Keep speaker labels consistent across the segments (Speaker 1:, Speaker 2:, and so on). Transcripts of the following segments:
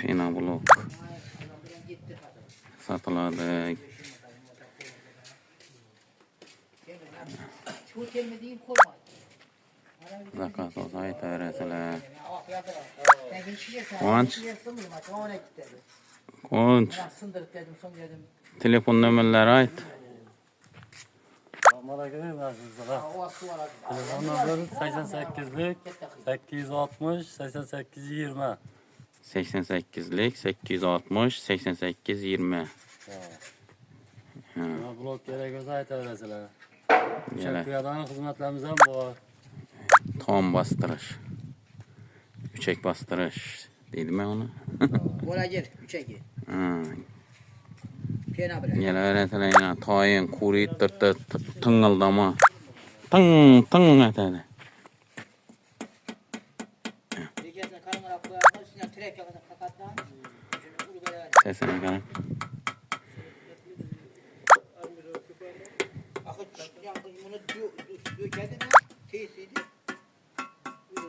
Speaker 1: Pinablok satıladi. Zakaz olsa aytaverasizlar. Quvonch. Quvonch. Telefon nomerlari ayt.
Speaker 2: Telefon nomeri 88'lik 860 8820.
Speaker 1: 88'lik 860 8820.
Speaker 2: Blok kerak bo'lsa aytaverasizlar. Chakkadan xizmatlarimiz ham bor.
Speaker 1: Tom bastirish. Uchak bastirish deydimi uni?
Speaker 3: Bo'lajir, uchagi. Pena bilan.
Speaker 1: Gelaverasizlar yana toyin quri ting'ildama. Ting atadi.
Speaker 3: Rejasini qaramab qo'yamiz, shundan trek qaqatdan.
Speaker 1: Sesini qarang.
Speaker 3: Buni do'kadida tesidi.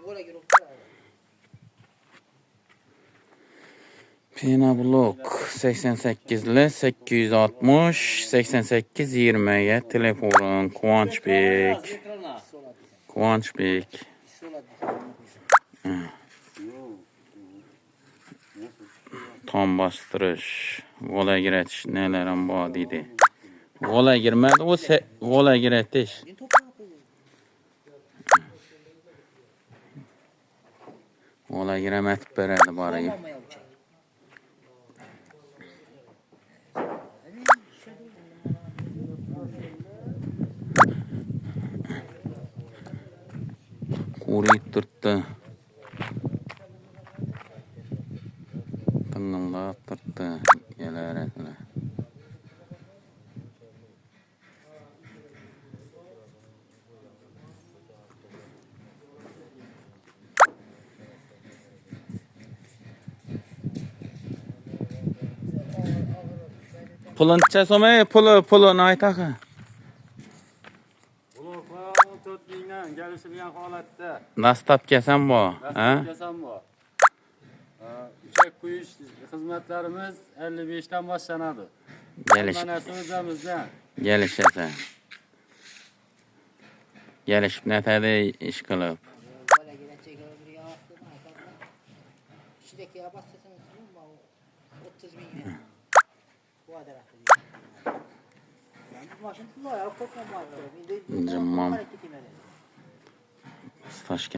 Speaker 3: Bo'lajir o'tadi.
Speaker 1: Pinablok 88'li 860 8820 ga telefon Quvonchbek. Quvonchbek. Tom bastirish, vola kiratish nelar ham bor deydi. Vola kirmadi, o vola kiratish. Vola kiramatib beradi bari. Qurib turibdi. Ting'illab turibdi. Kelaverasizlar. Puluncha so'may, pulini aytaqa.
Speaker 2: Bloklar 14 mingdan kelishilgan holatda.
Speaker 1: Dastlabkasam bor, ha?
Speaker 2: Dastlabkasam bor. Uchak qo'yish xizmatlarimiz 55 dan boshlanadi. Manasi o'zimizdan.
Speaker 1: Gelişasan. Gelişib netadi ish qilib.
Speaker 3: İçindeki abatsızın 30 bin. Bu kadar. Yani bu maşın var ya, kokma var.
Speaker 1: Cımmam. Staşka.